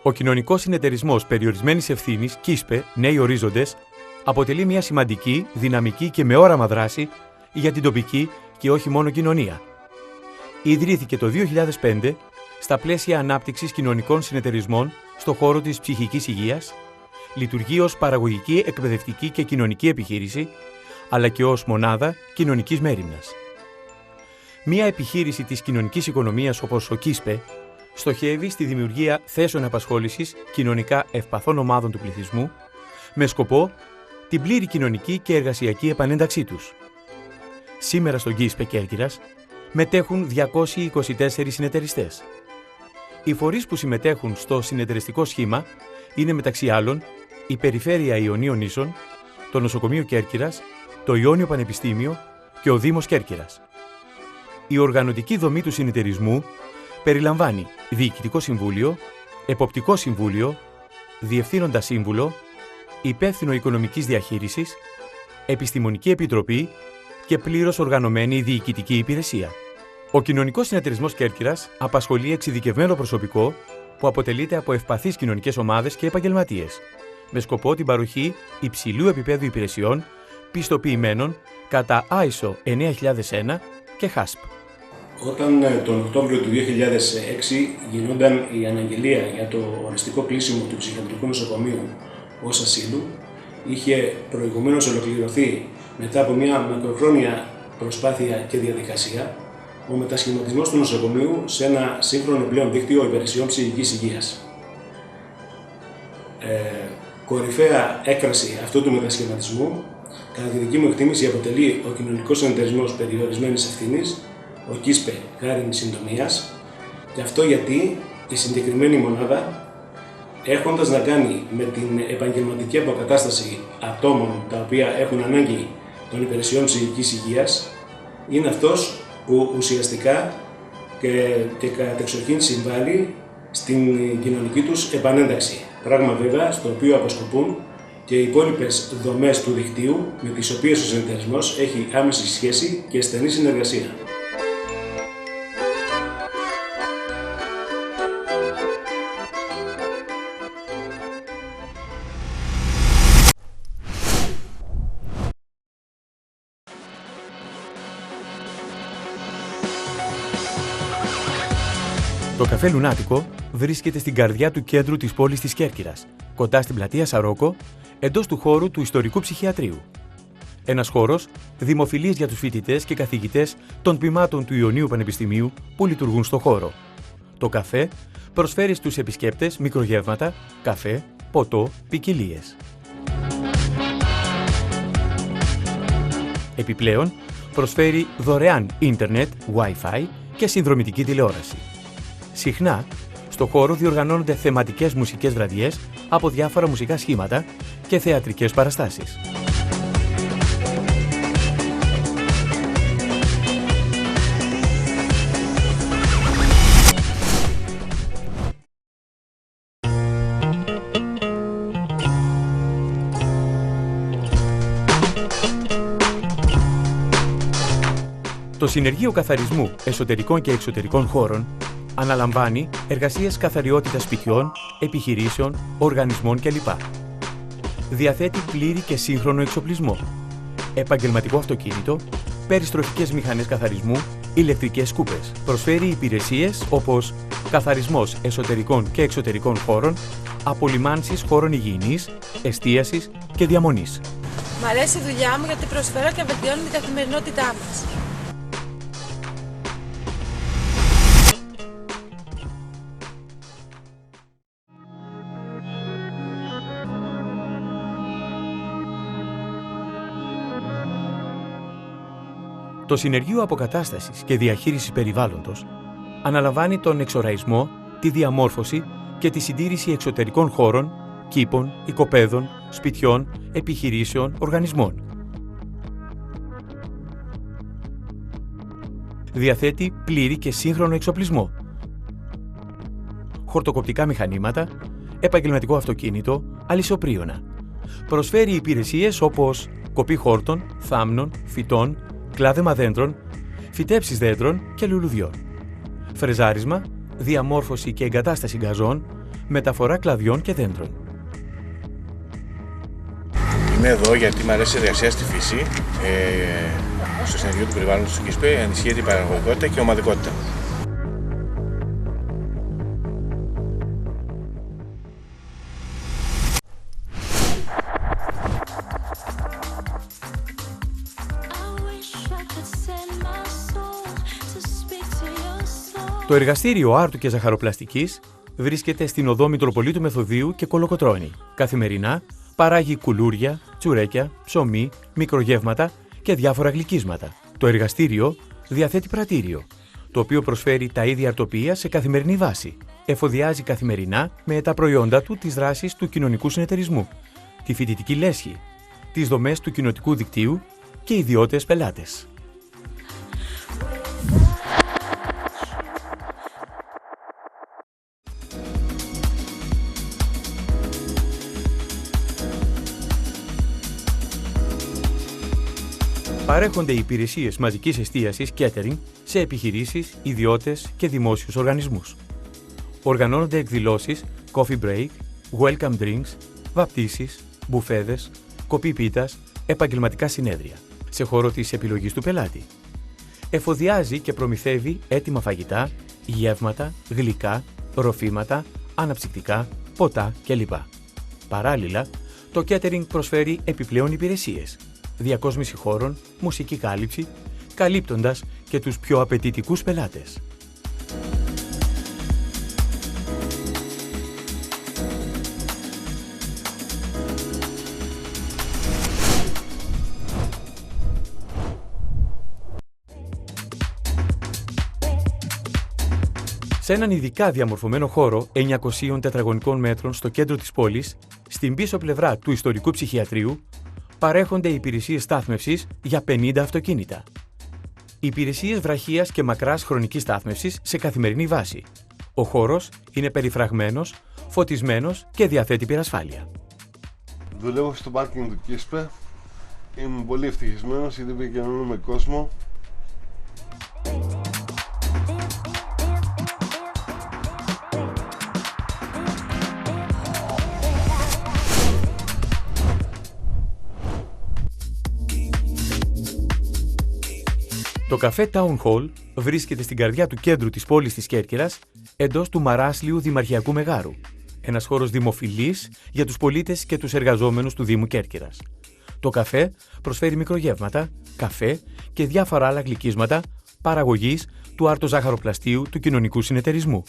Ο κοινωνικός συνεταιρισμός περιορισμένης ευθύνης, ΚΙΣΠΕ, Νέοι Ορίζοντες, αποτελεί μια σημαντική, δυναμική και με όραμα δράση για την τοπική και όχι μόνο κοινωνία. Ιδρύθηκε το 2005 στα πλαίσια ανάπτυξης κοινωνικών συνεταιρισμών στον χώρο της ψυχικής υγείας, λειτουργεί ως παραγωγική, εκπαιδευτική και κοινωνική επιχείρηση, αλλά και ως μονάδα κοινωνικής μέριμνας. Μία επιχείρηση της κοινωνικής οικονομίας όπως ο ΚΙΣΠΕ στοχεύει στη δημιουργία θέσεων απασχόλησης κοινωνικά ευπαθών ομάδων του πληθυσμού με σκοπό την πλήρη κοινωνική και εργασιακή επανένταξή τους. Σήμερα στον ΚΙΣΠΕ Κέρκυρας μετέχουν 224 συνεταιριστές. Οι φορείς που συμμετέχουν στο συνεταιριστικό σχήμα είναι μεταξύ άλλων η Περιφέρεια Ιωνίων Νήσων, το Νοσοκομείο Κέρκυρας, το Ιόνιο Πανεπιστήμιο και ο Δήμος Κέρκυρας. Η οργανωτική δομή του συνεταιρισμού περιλαμβάνει Διοικητικό Συμβούλιο, Εποπτικό Συμβούλιο, Διευθύνοντα Σύμβουλο, Υπεύθυνο Οικονομικής Διαχείρισης, Επιστημονική Επιτροπή και πλήρως οργανωμένη διοικητική υπηρεσία. Ο Κοινωνικός Συνεταιρισμός Κέρκυρας απασχολεί εξειδικευμένο προσωπικό που αποτελείται από ευπαθείς κοινωνικές ομάδες και επαγγελματίες, με σκοπό την παροχή υψηλού επίπεδου υπηρεσιών πιστοποιημένων κατά ISO 9001 και HASP. Όταν τον Οκτώβριο του 2006 γινόταν η αναγγελία για το οριστικό κλείσιμο του ψυχιατρικού νοσοκομείου ως ασύλου, είχε προηγουμένως ολοκληρωθεί μετά από μια μακροχρόνια προσπάθεια και διαδικασία ο μετασχηματισμός του νοσοκομείου σε ένα σύγχρονο πλέον δίκτυο υπηρεσιών ψυχικής υγείας. Κορυφαία έκραση αυτού του μετασχηματισμού, κατά τη δική μου εκτίμηση, αποτελεί ο Κοινωνικός Συνεταιρισμός Περιορισμένης Ευθύνης, ο ΚΙΣΠΕ χάριν συντομίας, και αυτό γιατί η συγκεκριμένη μονάδα, έχοντας να κάνει με την επαγγελματική αποκατάσταση ατόμων τα οποία έχουν ανάγκη των υπηρεσιών ψυχικής υγείας, είναι αυτός που ουσιαστικά και κατεξοχήν συμβάλλει στην κοινωνική τους επανένταξη. Πράγμα βέβαια στο οποίο αποσκοπούν και οι υπόλοιπες δομές του δικτύου με τις οποίες ο συνεταιρισμός έχει άμεση σχέση και στενή συνεργασία. Το καφέ Λουνάτικο βρίσκεται στην καρδιά του κέντρου της πόλης της Κέρκυρας, κοντά στην πλατεία Σαρόκο, εντός του χώρου του Ιστορικού Ψυχιατρίου. Ένας χώρος δημοφιλής για τους φοιτητές και καθηγητές των τμήματων του Ιωνίου Πανεπιστημίου που λειτουργούν στο χώρο. Το καφέ προσφέρει στους επισκέπτες μικρογεύματα, καφέ, ποτό, ποικιλίες. Επιπλέον, προσφέρει δωρεάν ίντερνετ, Wi-Fi και συνδρομητική τηλεόραση. Συχνά, στο χώρο διοργανώνονται θεματικές μουσικές βραδιές από διάφορα μουσικά σχήματα και θεατρικές παραστάσεις. Το Συνεργείο Καθαρισμού Εσωτερικών και Εξωτερικών Χώρων αναλαμβάνει εργασίες καθαριότητας σπιτιών, επιχειρήσεων, οργανισμών κλπ. Διαθέτει πλήρη και σύγχρονο εξοπλισμό, επαγγελματικό αυτοκίνητο, περιστροφικές μηχανές καθαρισμού, ηλεκτρικές σκούπες. Προσφέρει υπηρεσίες όπως καθαρισμός εσωτερικών και εξωτερικών χώρων, απολυμάνσεις χώρων υγιεινής, εστίασης και διαμονής. Μ' αρέσει η δουλειά μου γιατί προσφέρω και βελτιώνω την καθημερινότητά μας. Το Συνεργείο Αποκατάστασης και Διαχείρισης Περιβάλλοντος αναλαμβάνει τον εξοραϊσμό, τη διαμόρφωση και τη συντήρηση εξωτερικών χώρων, κήπων, οικοπαίδων, σπιτιών, επιχειρήσεων, οργανισμών. Διαθέτει πλήρη και σύγχρονο εξοπλισμό, χορτοκοπτικά μηχανήματα, επαγγελματικό αυτοκίνητο, αλυσοπρίωνα. Προσφέρει υπηρεσίες όπως κοπή χόρτων, θάμνων, φυτών, κλάδεμα δέντρων, φυτέψεις δέντρων και λουλουδιών. Φρεζάρισμα, διαμόρφωση και εγκατάσταση γκαζών, μεταφορά κλαδιών και δέντρων. Είμαι εδώ γιατί μου αρέσει η εργασία στη φύση. Στο συνεργείο του περιβάλλοντος του ΚΙΣΠΕ ενισχύεται η παραγωγικότητα και η ομαδικότητα. Το εργαστήριο Άρτου και Ζαχαροπλαστικής βρίσκεται στην οδό Μητροπολίτου Μεθοδίου και Κολοκοτρώνη. Καθημερινά παράγει κουλούρια, τσουρέκια, ψωμί, μικρογεύματα και διάφορα γλυκίσματα. Το εργαστήριο διαθέτει πρατήριο, το οποίο προσφέρει τα είδη αρτοποιίας σε καθημερινή βάση. Εφοδιάζει καθημερινά με τα προϊόντα του τις δράσεις του κοινωνικού συνεταιρισμού, τη φοιτητική λέσχη, τις δομές του κοινοτικού δικτύου και ιδιώτες πελάτες. Παρέχονται υπηρεσίες μαζικής εστίασης catering σε επιχειρήσεις, ιδιώτες και δημόσιους οργανισμούς. Οργανώνονται εκδηλώσεις, coffee break, welcome drinks, βαπτίσεις, μπουφέδες, κοπή πίτας, επαγγελματικά συνέδρια, σε χώρο της επιλογής του πελάτη. Εφοδιάζει και προμηθεύει έτοιμα φαγητά, γεύματα, γλυκά, ροφήματα, αναψυκτικά, ποτά κλπ. Παράλληλα, το catering προσφέρει επιπλέον υπηρεσίες, διακόσμηση χώρων, μουσική κάλυψη, καλύπτοντας και τους πιο απαιτητικούς πελάτες. Σε έναν ειδικά διαμορφωμένο χώρο 900 τετραγωνικών μέτρων στο κέντρο της πόλης, στην πίσω πλευρά του ιστορικού ψυχιατρίου, παρέχονται υπηρεσίες στάθμευσης για 50 αυτοκίνητα. Υπηρεσίες βραχίας και μακράς χρονικής στάθμευσης σε καθημερινή βάση. Ο χώρος είναι περιφραγμένος, φωτισμένος και διαθέτει πυρασφάλεια. Δουλεύω στο πάρκινγκ του ΚΙΣΠΕ. Είμαι πολύ ευτυχισμένος γιατί επικοινωνώ με κόσμο. Το καφέ Town Hall βρίσκεται στην καρδιά του κέντρου της πόλης της Κέρκυρας, εντός του Μαράσλιου Δημαρχιακού Μεγάρου. Ένας χώρος δημοφιλής για τους πολίτες και τους εργαζόμενους του Δήμου Κέρκυρας. Το καφέ προσφέρει μικρογεύματα, καφέ και διάφορα άλλα γλυκίσματα παραγωγής του Άρτο Ζαχαροπλαστείου του Κοινωνικού Συνεταιρισμού.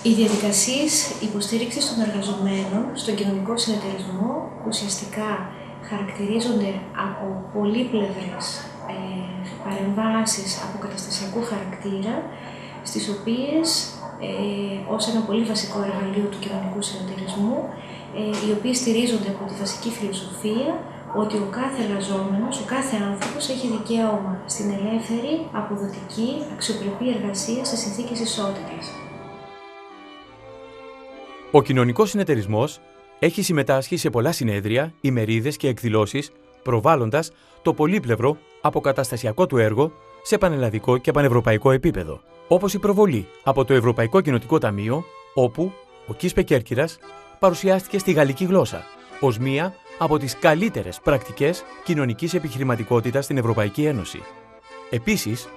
Οι διαδικασίες υποστήριξης των εργαζομένων στον κοινωνικό συνεταιρισμό ουσιαστικά χαρακτηρίζονται από πολύπλευρες παρεμβάσεις αποκαταστασιακού χαρακτήρα, στις οποίες ως ένα πολύ βασικό εργαλείο του κοινωνικού συνεταιρισμού, οι οποίοι στηρίζονται από τη βασική φιλοσοφία ότι ο κάθε εργαζόμενος, ο κάθε άνθρωπος έχει δικαίωμα στην ελεύθερη, αποδοτική, αξιοπρεπή εργασία σε συνθήκες ισότητας. Ο κοινωνικός συνεταιρισμός έχει συμμετάσχει σε πολλά συνέδρια, ημερίδες και εκδηλώσεις, προβάλλοντας το πολύπλευρο αποκαταστασιακό του έργο σε πανελλαδικό και πανευρωπαϊκό επίπεδο, όπως η προβολή από το Ευρωπαϊκό Κοινοτικό Ταμείο, όπου ο ΚΙΣΠΕ Κέρκυρας παρουσιάστηκε στη γαλλική γλώσσα, ως μία από τις καλύτερες πρακτικές κοινωνικής επιχειρηματικότητας στην Ευρωπαϊκή Ένωση. Επίσης,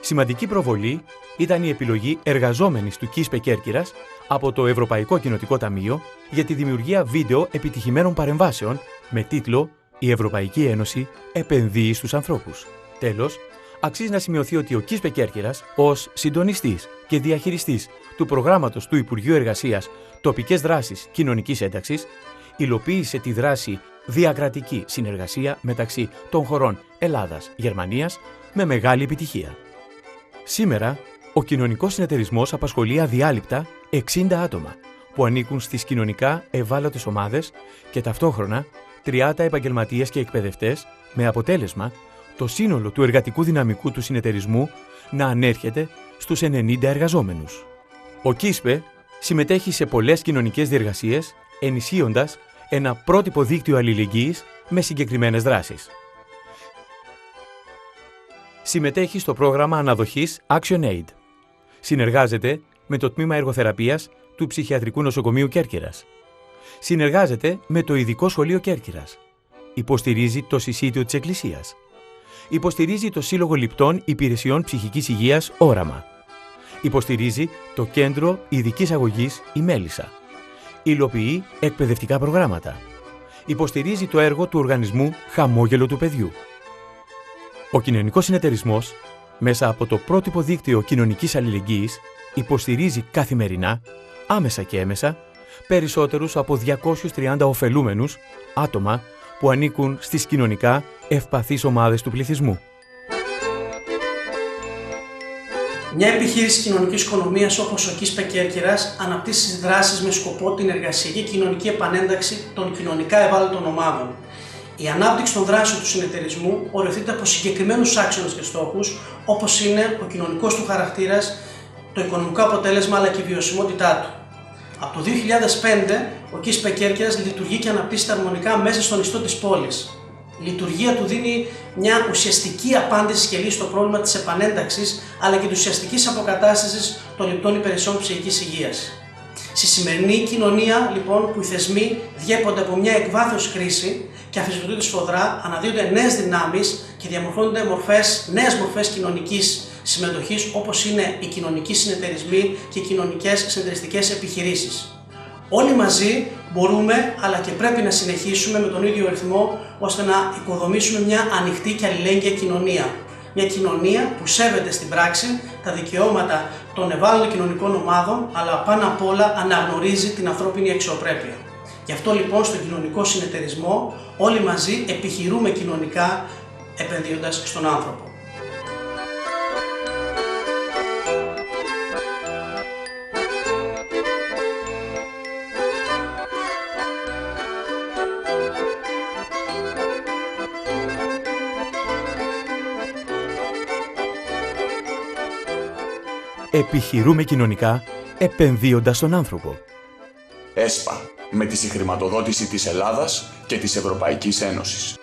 σημαντική προβολή ήταν η επιλογή εργαζόμενης του ΚΙΣΠΕ Κέρκυρας από το Ευρωπαϊκό Κοινοτικό Ταμείο για τη δημιουργία βίντεο επιτυχημένων παρεμβάσεων με τίτλο «Η Ευρωπαϊκή Ένωση επενδύει στους ανθρώπους». Τέλος, αξίζει να σημειωθεί ότι ο ΚΙΣΠΕ Κέρκυρας, ως συντονιστής και διαχειριστής του προγράμματος του Υπουργείου Εργασίας Τοπικές Δράσεις Κοινωνικής Ένταξης, υλοποίησε τη δράση διακρατική συνεργασία μεταξύ των χωρών Ελλάδας-Γερμανίας με μεγάλη επιτυχία. Σήμερα, ο κοινωνικός συνεταιρισμός απασχολεί αδιάλειπτα 60 άτομα που ανήκουν στις κοινωνικά ευάλωτες ομάδες και ταυτόχρονα 30 επαγγελματίες και εκπαιδευτές, με αποτέλεσμα το σύνολο του εργατικού δυναμικού του συνεταιρισμού να ανέρχεται στους 90 εργαζόμενους. Ο ΚΙΣΠΕ συμμετέχει σε πολλές κοινωνικές διεργασίες, ενισχύοντας ένα πρότυπο δίκτυο αλληλεγγύης με συγκεκριμένες δράσεις. Συμμετέχει στο πρόγραμμα αναδοχής ActionAid. Συνεργάζεται με το Τμήμα Εργοθεραπείας του Ψυχιατρικού Νοσοκομείου Κέρκυρας. Συνεργάζεται με το Ειδικό Σχολείο Κέρκυρας. Υποστηρίζει το Συσίτιο της Εκκλησίας. Υποστηρίζει το Σύλλογο Λιπτών Υπηρεσιών Ψυχικής Υγείας Όραμα. Υποστηρίζει το Κέντρο Ειδικής Αγωγής Η Μέλισσα. Υλοποιεί εκπαιδευτικά προγράμματα. Υποστηρίζει το έργο του οργανισμού Χαμόγελο του Παιδιού. Ο κοινωνικός συνεταιρισμός, μέσα από το πρότυπο δίκτυο κοινωνικής αλληλεγγύης, υποστηρίζει καθημερινά, άμεσα και έμεσα, περισσότερους από 230 ωφελούμενους άτομα που ανήκουν στις κοινωνικά ευπαθείς ομάδες του πληθυσμού. Μια επιχείρηση κοινωνικής οικονομίας όπως ο ΚΙΣΠΕ Κέρκυρας αναπτύσσει δράσεις με σκοπό την εργασιακή και κοινωνική επανένταξη των κοινωνικά ευάλωτων ομάδων. Η ανάπτυξη των δράσεων του συνεταιρισμού οριοθετείται από συγκεκριμένους άξονες και στόχους, όπως είναι ο κοινωνικός του χαρακτήρας, το οικονομικό αποτέλεσμα αλλά και η βιωσιμότητά του. Από το 2005, ο ΚΙΣΠΕ Κέρκυρας λειτουργεί και αναπτύσσεται αρμονικά μέσα στον ιστό της πόλης. Η λειτουργία του δίνει μια ουσιαστική απάντηση και λύση στο πρόβλημα της επανένταξης αλλά και της ουσιαστικής αποκατάστασης των λιπτών υπηρεσιών ψυχικής υγείας. Στη σημερινή κοινωνία, λοιπόν, που οι θεσμοί διέπονται από μια εκβάθρος κρίση και αμφισβητούνται σφοδρά, αναδύονται νέες δυνάμεις και διαμορφώνονται νέες μορφές κοινωνικής συμμετοχής, όπως είναι οι κοινωνικοί συνεταιρισμοί και οι κοινωνικές συνεταιριστικές επιχειρήσεις. Όλοι μαζί μπορούμε, αλλά και πρέπει να συνεχίσουμε με τον ίδιο ρυθμό, ώστε να οικοδομήσουμε μια ανοιχτή και αλληλέγγυα κοινωνία. Μια κοινωνία που σέβεται στην πράξη τα δικαιώματα των ευάλωτων κοινωνικών ομάδων, αλλά πάνω απ' όλα αναγνωρίζει την ανθρώπινη αξιοπρέπεια. Γι' αυτό λοιπόν στον κοινωνικό συνεταιρισμό όλοι μαζί επιχειρούμε κοινωνικά επενδύοντας στον άνθρωπο. Επιχειρούμε κοινωνικά, επενδύοντας στον άνθρωπο. ΕΣΠΑ, με τη συγχρηματοδότηση της Ελλάδας και της Ευρωπαϊκής Ένωσης.